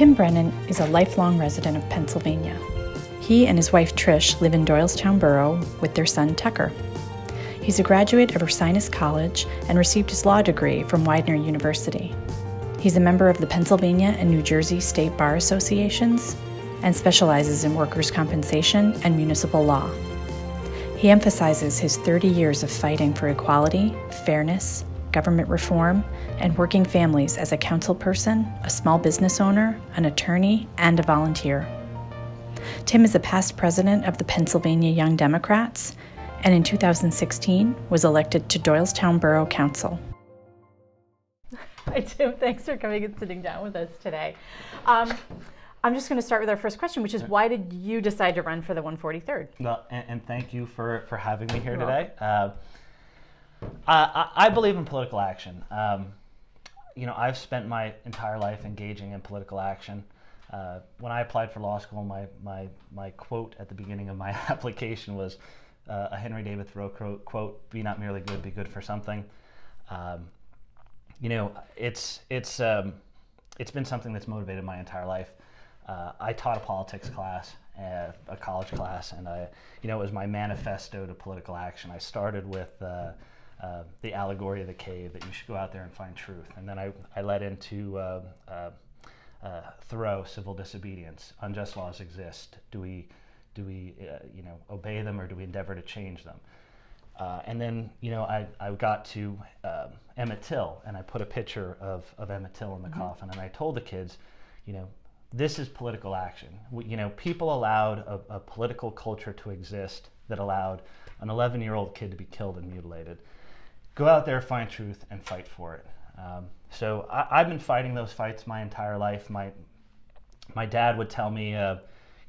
Tim Brennan is a lifelong resident of Pennsylvania. He and his wife Trish live in Doylestown Borough with their son Tucker. He's a graduate of Ursinus College and received his law degree from Widener University. He's a member of the Pennsylvania and New Jersey State Bar Associations and specializes in workers' compensation and municipal law. He emphasizes his 30 years of fighting for equality, fairness, government reform, and working families as a councilperson, a small business owner, an attorney, and a volunteer. Tim is a past president of the Pennsylvania Young Democrats, and in 2016 was elected to Doylestown Borough Council. Hi Tim, thanks for coming and sitting down with us today. I'm just going to start with our first question, which is why did you decide to run for the 143rd? Well, and thank you for having me here today. I believe in political action. You know, I've spent my entire life engaging in political action. When I applied for law school, my quote at the beginning of my application was a Henry David Thoreau quote, "Be not merely good, be good for something." You know, it's been something that's motivated my entire life. I taught a politics class, a college class, and you know, it was my manifesto to political action. I started with the allegory of the cave, that you should go out there and find truth. And then I led into Thoreau, civil disobedience. Unjust laws exist. Do we you know, obey them, or do we endeavor to change them? And then, you know, I got to Emmett Till, and I put a picture of Emmett Till in the coffin, and I told the kids, you know, this is political action. You know, people allowed a political culture to exist that allowed an 11-year-old kid to be killed and mutilated. Go out there, find truth, and fight for it. So I've been fighting those fights my entire life. My dad would tell me,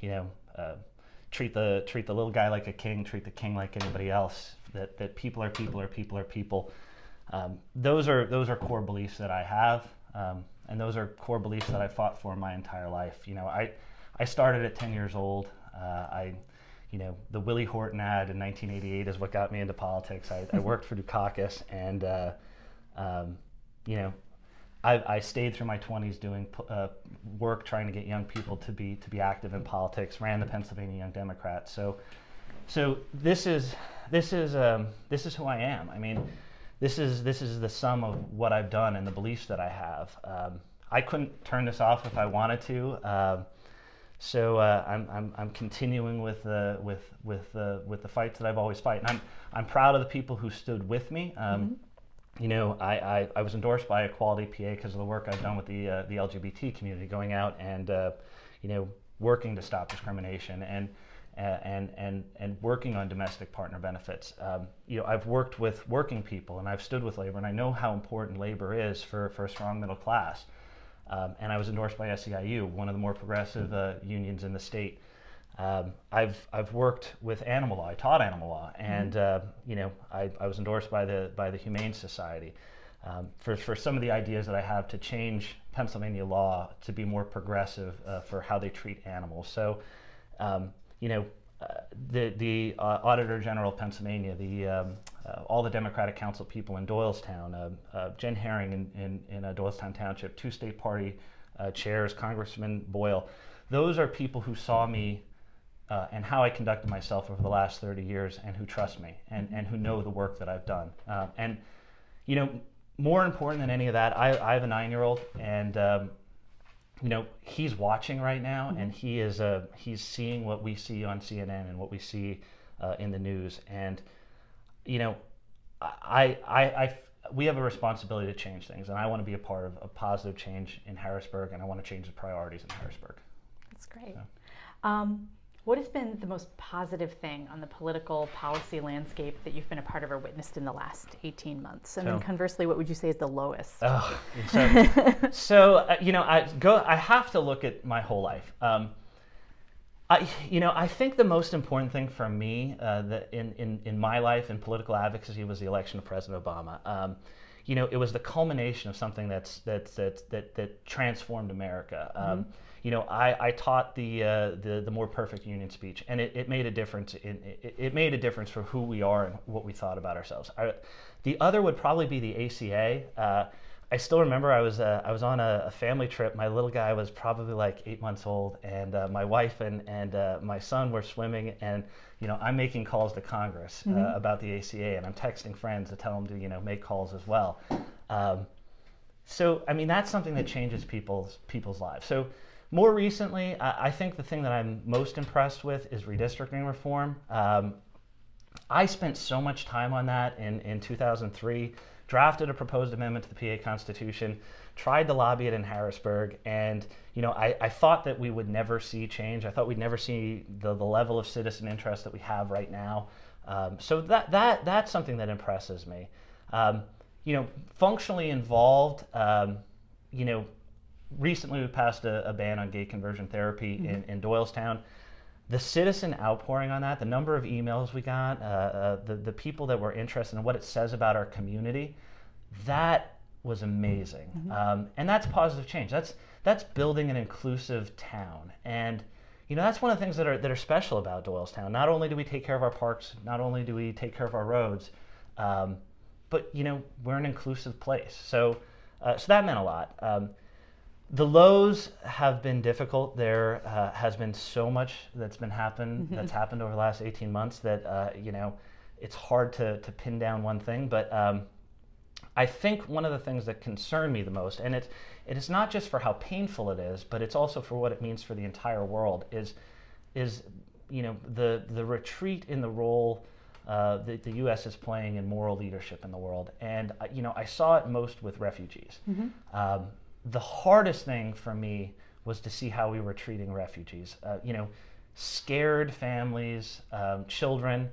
you know, treat the little guy like a king, treat the king like anybody else. That people are people are people are people. Those are core beliefs that I have, and those are core beliefs that I fought for my entire life. You know, I started at 10 years old. You know, the Willie Horton ad in 1988 is what got me into politics. I worked for Dukakis, and you know, I stayed through my 20s doing work trying to get young people to be active in politics. Ran the Pennsylvania Young Democrats. So this is who I am. I mean, this is the sum of what I've done and the beliefs that I have. I couldn't turn this off if I wanted to. So I'm continuing with the fights that I've always fought. And I'm proud of the people who stood with me. You know, I was endorsed by Equality PA because of the work I've done with the LGBT community, going out and you know, working to stop discrimination and working on domestic partner benefits. You know, I've worked with working people, and I've stood with labor, and I know how important labor is for a strong middle class. And I was endorsed by SEIU, one of the more progressive unions in the state. I've worked with animal law. I taught animal law, and you know, I was endorsed by the Humane Society for some of the ideas that I have to change Pennsylvania law to be more progressive for how they treat animals. So, you know, the Auditor General of Pennsylvania, all the Democratic Council people in Doylestown, Jen Herring in Doylestown Township, 2 state party chairs, Congressman Boyle, those are people who saw me and how I conducted myself over the last 30 years, and who trust me, and who know the work that I've done. And, you know, more important than any of that, I have a 9-year-old, and you know, he's watching right now, and he's seeing what we see on CNN and what we see in the news. And, you know, we have a responsibility to change things, and I want to be a part of a positive change in Harrisburg, and I want to change the priorities in Harrisburg. That's great. So. What has been the most positive thing on the political policy landscape that you've been a part of or witnessed in the last 18 months? And then conversely, what would you say is the lowest? Oh, you know, I have to look at my whole life. You know, I think the most important thing for me in my life in political advocacy was the election of President Obama. You know, it was the culmination of something that transformed America. You know, I taught the More Perfect Union speech, and it made a difference. It made a difference for who we are and what we thought about ourselves. The other would probably be the ACA. I still remember I was on a family trip. My little guy was probably like 8 months old, and my wife and my son were swimming, and I'm making calls to Congress about the ACA, and I'm texting friends to tell them to make calls as well. So I mean, that's something that changes people's lives. So more recently, I think the thing that I'm most impressed with is redistricting reform. I spent so much time on that in 2003. Drafted a proposed amendment to the PA Constitution, tried to lobby it in Harrisburg, and I thought that we would never see change. I thought we'd never see the level of citizen interest that we have right now. So that's something that impresses me. Functionally involved. Recently we passed a ban on gay conversion therapy in Doylestown. The citizen outpouring on that, the number of emails we got, the people that were interested in what it says about our community, that was amazing. And that's positive change. That's building an inclusive town. And that's one of the things that are special about Doylestown. Not only do we take care of our parks, not only do we take care of our roads, but we're an inclusive place. So that meant a lot. The lows have been difficult. There has been so much that's happened over the last 18 months that it's hard to pin down one thing. But I think one of the things that concern me the most, and it is not just for how painful it is, but it's also for what it means for the entire world, is the retreat in the role that the U.S. is playing in moral leadership in the world. And I saw it most with refugees. The hardest thing for me was to see how we were treating refugees. Scared families, children.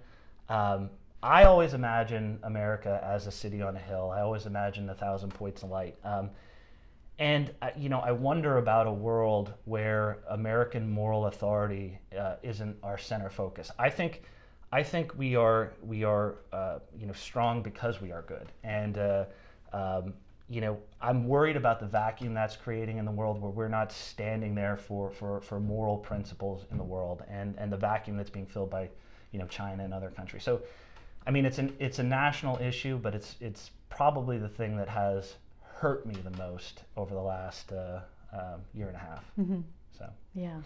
I always imagine America as a city on a hill. I always imagine 1,000 points of light. And I wonder about a world where American moral authority isn't our center focus. I think we are strong because we are good. And I'm worried about the vacuum that's creating in the world where we're not standing there for moral principles in the world, and the vacuum that's being filled by China and other countries. So I mean, it's a national issue, but it's probably the thing that has hurt me the most over the last year and a half. So yeah,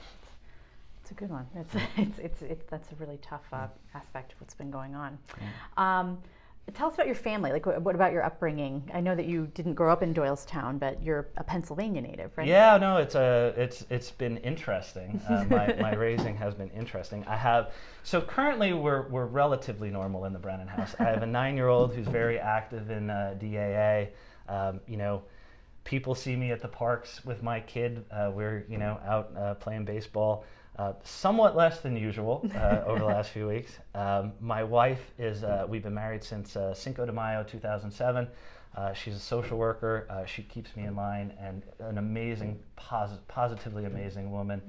it's a good one. That's a really tough aspect of what's been going on. Tell us about your family. Like, what about your upbringing? I know that you didn't grow up in Doylestown, but you're a Pennsylvania native, right? Yeah, no, it's been interesting. My raising has been interesting. So currently we're relatively normal in the Brennan house. I have a 9-year-old who's very active in DAA. People see me at the parks with my kid. We're out playing baseball. Somewhat less than usual over the last few weeks. My wife we've been married since Cinco de Mayo 2007. She's a social worker. She keeps me in line, and an amazing, positively amazing woman.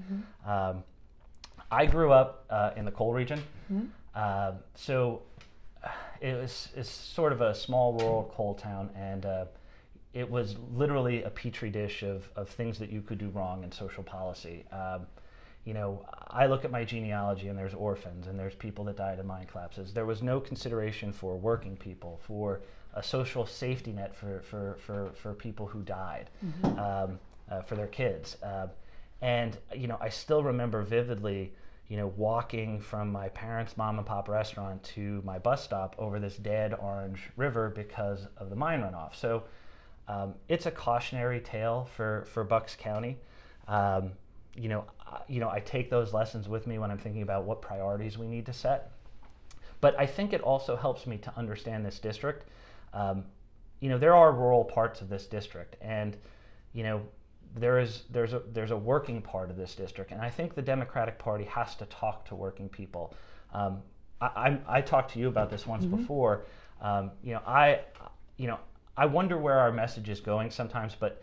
I grew up in the coal region. So it's sort of a small rural coal town, and it was literally a petri dish of things that you could do wrong in social policy. I look at my genealogy, and there's orphans, and there's people that died in mine collapses. There was no consideration for working people, for a social safety net for people who died, for their kids. And I still remember vividly, walking from my parents' mom and pop restaurant to my bus stop over this dead orange river because of the mine runoff. So it's a cautionary tale for Bucks County. I take those lessons with me when I'm thinking about what priorities we need to set. But I think it also helps me to understand this district. There are rural parts of this district, and there's a working part of this district, and I think the Democratic Party has to talk to working people. I talked to you about this once before. I wonder where our message is going sometimes, but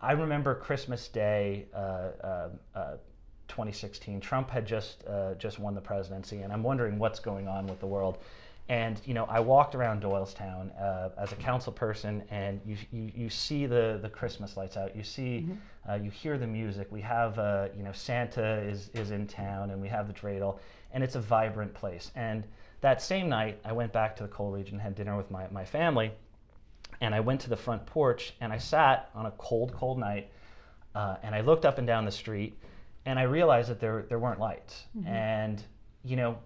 I remember Christmas Day 2016. Trump had just won the presidency, and I'm wondering what's going on with the world. And I walked around Doylestown as a council person, and you see the Christmas lights out. You see, you hear the music. We have Santa is in town, and we have the dreidel, and it's a vibrant place. And that same night, I went back to the coal region, had dinner with my family. And I went to the front porch and I sat on a cold, cold night, and I looked up and down the street, and I realized that there weren't lights. And, you know,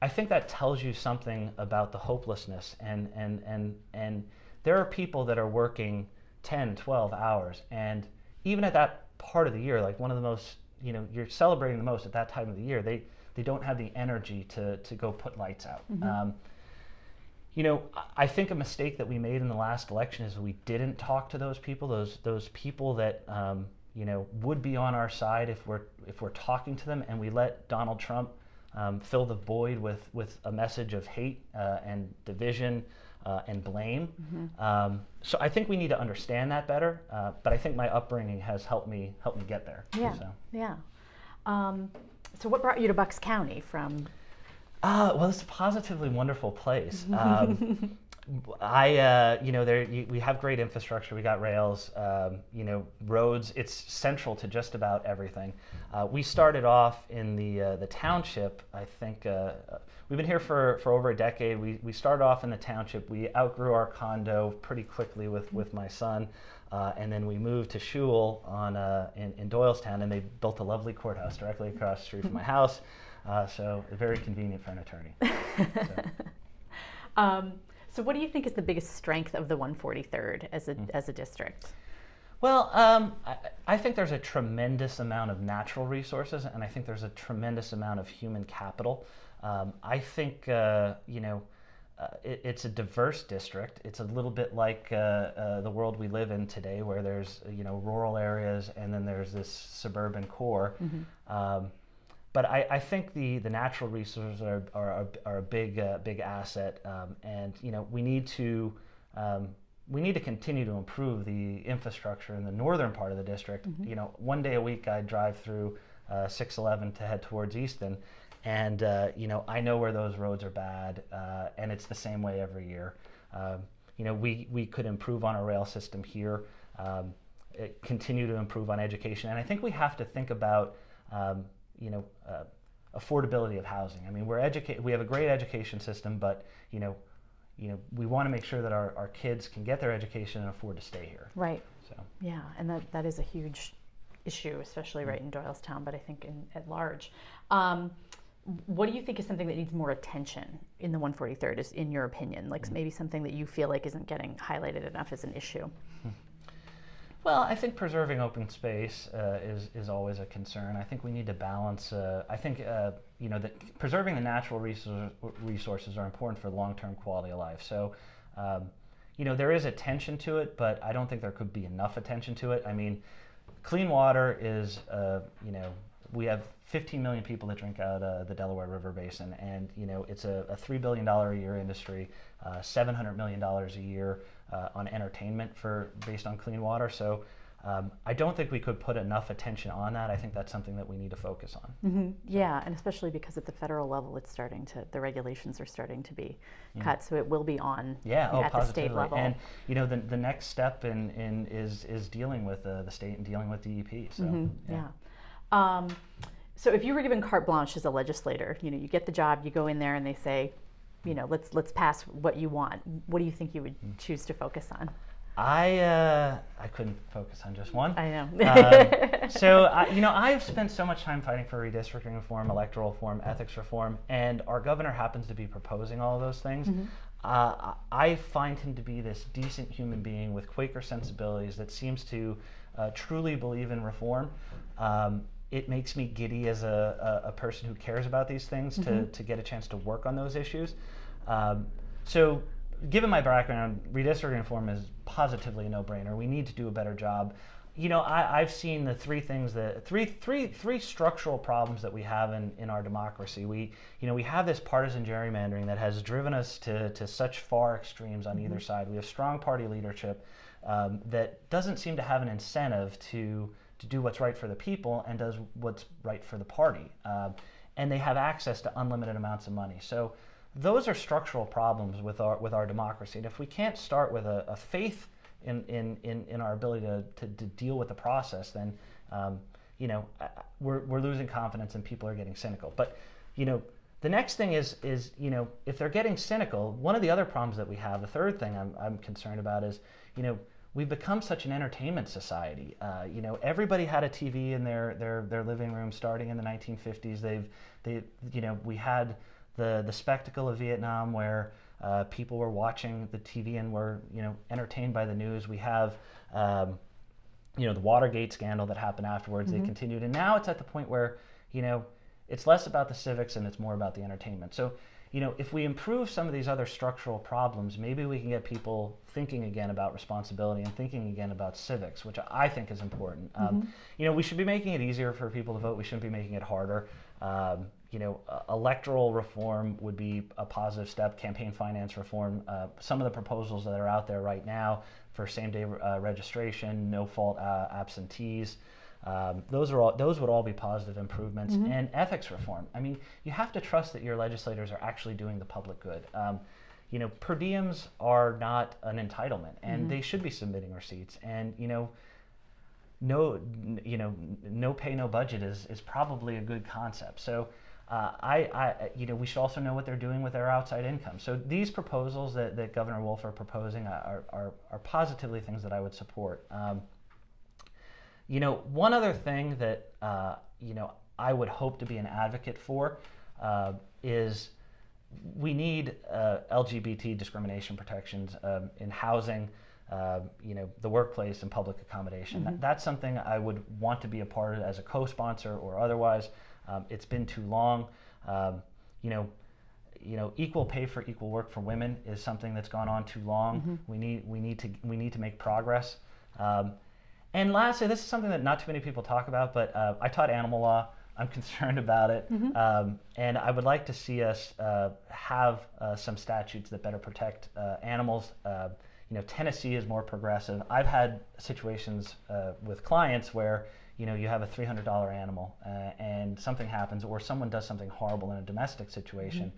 I think that tells you something about the hopelessness. And there are people that are working 10, 12 hours. And even at that part of the year, like one of the most, you know, you're celebrating the most at that time of the year, they don't have the energy to go put lights out. You know, I think a mistake that we made in the last election is we didn't talk to those people, those people that you know, would be on our side if we're talking to them, and we let Donald Trump fill the void with a message of hate and division and blame. So I think we need to understand that better. But I think my upbringing has helped me get there. Yeah. So. Yeah. So what brought you to Bucks County from? Well, it's a positively wonderful place. You know, we have great infrastructure. We got rails, you know, roads. It's central to just about everything. We started off in the township. I think we've been here for over a decade. We started off in the township. We outgrew our condo pretty quickly with my son, and then we moved to Shule in Doylestown, and they built a lovely courthouse directly across the street from my house. So very convenient for an attorney. So what do you think is the biggest strength of the 143rd as a district? Well, I think there's a tremendous amount of natural resources, and I think there's a tremendous amount of human capital. I think, you know, it's a diverse district. It's a little bit like the world we live in today, where there's, you know, rural areas and then there's this suburban core. But I think the natural resources are a big asset, and you know, we need to continue to improve the infrastructure in the northern part of the district. You know, one day a week I drive through 611 to head towards Easton, and you know, I know where those roads are bad, and it's the same way every year. You know, we could improve on our rail system here, continue to improve on education, and I think we have to think about you know, affordability of housing. I mean, we have a great education system, but you know, we want to make sure that our kids can get their education and afford to stay here. Right. So. Yeah, and that is a huge issue, especially right in Doylestown, but I think at large. What do you think is something that needs more attention in the 143rd, in your opinion? Like maybe something that you feel like isn't getting highlighted enough as an issue? Well, I think preserving open space is always a concern. I think we need to balance. I think you know, that preserving the natural resources are important for long-term quality of life. So, you know, there is attention to it, but I don't think there could be enough attention to it. I mean, clean water is, you know, we have 15 million people that drink out of the Delaware River Basin, and you know, it's a $3 billion a year industry, $700 million a year on entertainment based on clean water. So I don't think we could put enough attention on that. I think that's something that we need to focus on. Yeah, and especially because at the federal level, the regulations are starting to be cut, so it will be on at the state level. And you know, the next step is dealing with the state and dealing with DEP. So so if you were given carte blanche as a legislator, you know, you get the job, you go in there, and they say, you know, let's pass what you want. What do you think you would choose to focus on? I couldn't focus on just one. I know. So you know, I've spent so much time fighting for redistricting reform, electoral reform, ethics reform, and our governor happens to be proposing all of those things. I find him to be this decent human being with Quaker sensibilities that seems to truly believe in reform. It makes me giddy as a person who cares about these things to get a chance to work on those issues. So given my background, redistricting reform is positively a no-brainer. We need to do a better job. You know, I've seen the three structural problems that we have in our democracy. We have this partisan gerrymandering that has driven us to such far extremes on either side. We have strong party leadership that doesn't seem to have an incentive to do what's right for the people and does what's right for the party. And they have access to unlimited amounts of money. So those are structural problems with our democracy. And if we can't start with a faith in our ability to deal with the process, then you know, we're losing confidence and people are getting cynical. But you know, The next thing is if they're getting cynical, one of the other problems that we have, the third thing I'm concerned about is, we've become such an entertainment society. Everybody had a TV in their living room starting in the 1950s. We had the spectacle of Vietnam where people were watching the TV and were entertained by the news. We have the Watergate scandal that happened afterwards. They continued, and now it's at the point where it's less about the civics and it's more about the entertainment. So if we improve some of these other structural problems, maybe we can get people thinking again about responsibility and thinking again about civics, which I think is important. We should be making it easier for people to vote. We shouldn't be making it harder. Electoral reform would be a positive step. Campaign finance reform. Some of the proposals that are out there right now for same-day registration, no-fault absentees. Those would all be positive improvements. And ethics reform. I mean, you have to trust that your legislators are actually doing the public good. Per diems are not an entitlement, and they should be submitting receipts. And no pay, no budget is probably a good concept. So we should also know what they're doing with their outside income. So these proposals that Governor Wolf are proposing are positively things that I would support. One other thing that I would hope to be an advocate for is we need LGBT discrimination protections in housing, the workplace, and public accommodation. That's something I would want to be a part of as a co-sponsor or otherwise. It's been too long. Equal pay for equal work for women is something that's gone on too long. We need to make progress. And lastly, this is something that not too many people talk about, but I taught animal law. I'm concerned about it. And I would like to see us have some statutes that better protect animals. Tennessee is more progressive. I've had situations with clients where you have a $300 animal and something happens, or someone does something horrible in a domestic situation,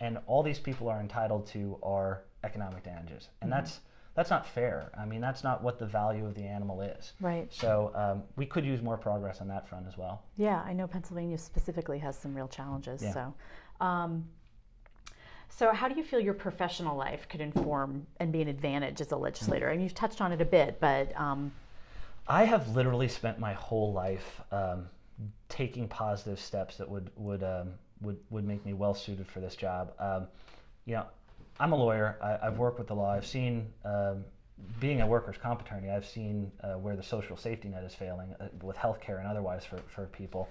and all these people are entitled to are economic damages. And that's not fair. I mean, that's not what the value of the animal is. Right. So we could use more progress on that front as well. Yeah, I know Pennsylvania specifically has some real challenges. Yeah. So how do you feel your professional life could inform and be an advantage as a legislator? And you've touched on it a bit, but I have literally spent my whole life taking positive steps that would make me well suited for this job. I'm a lawyer. I've worked with the law. I've seen, being a workers' comp attorney, I've seen where the social safety net is failing with healthcare and otherwise for people.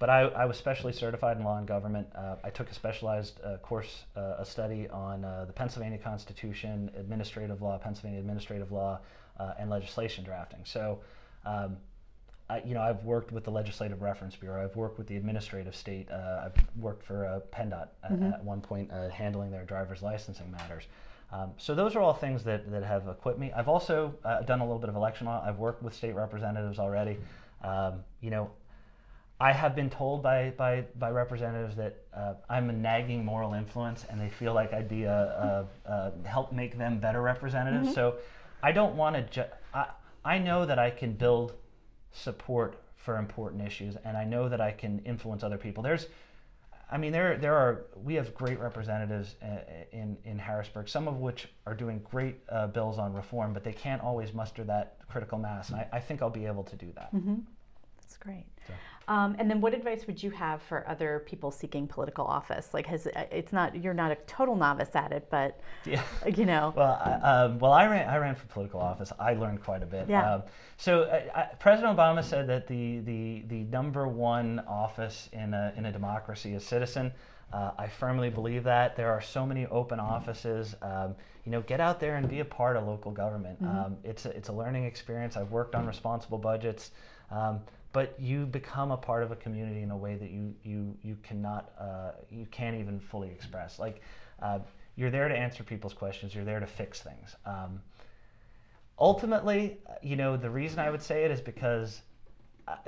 But I was specially certified in law and government. I took a specialized course, a study on the Pennsylvania Constitution, administrative law, Pennsylvania administrative law, and legislation drafting. So, I've worked with the Legislative Reference Bureau. I've worked with the administrative state. I've worked for PennDOT at one point, handling their driver's licensing matters. So those are all things that have equipped me. I've also done a little bit of election law. I've worked with state representatives already. I have been told by representatives that I'm a nagging moral influence, and they feel like I'd be help make them better representatives. So I don't want to. I know that I can build support for important issues, and I know that I can influence other people. We have great representatives in Harrisburg, some of which are doing great bills on reform, but they can't always muster that critical mass, and I think I'll be able to do that. That's great. So. And then what advice would you have for other people seeking political office? Like, you're not a total novice at it, but yeah. Well, I ran for political office. I learned quite a bit. Yeah. President Obama said that the number one office in a democracy is citizen. I firmly believe that. There are so many open offices. Get out there and be a part of local government. It's a learning experience. I've worked on responsible budgets. But you become a part of a community in a way that you can't even fully express. Like, you're there to answer people's questions. You're there to fix things. Ultimately, the reason I would say it is because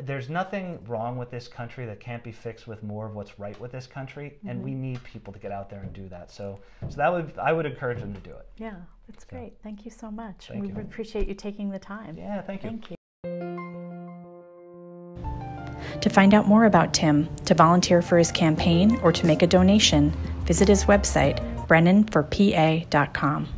there's nothing wrong with this country that can't be fixed with more of what's right with this country, and we need people to get out there and do that. So I would encourage them to do it. Yeah, that's great. Thank you so much. Thank you. We appreciate you taking the time. Yeah, thank you. Thank you. To find out more about Tim, to volunteer for his campaign, or to make a donation, visit his website, brennanforpa.com.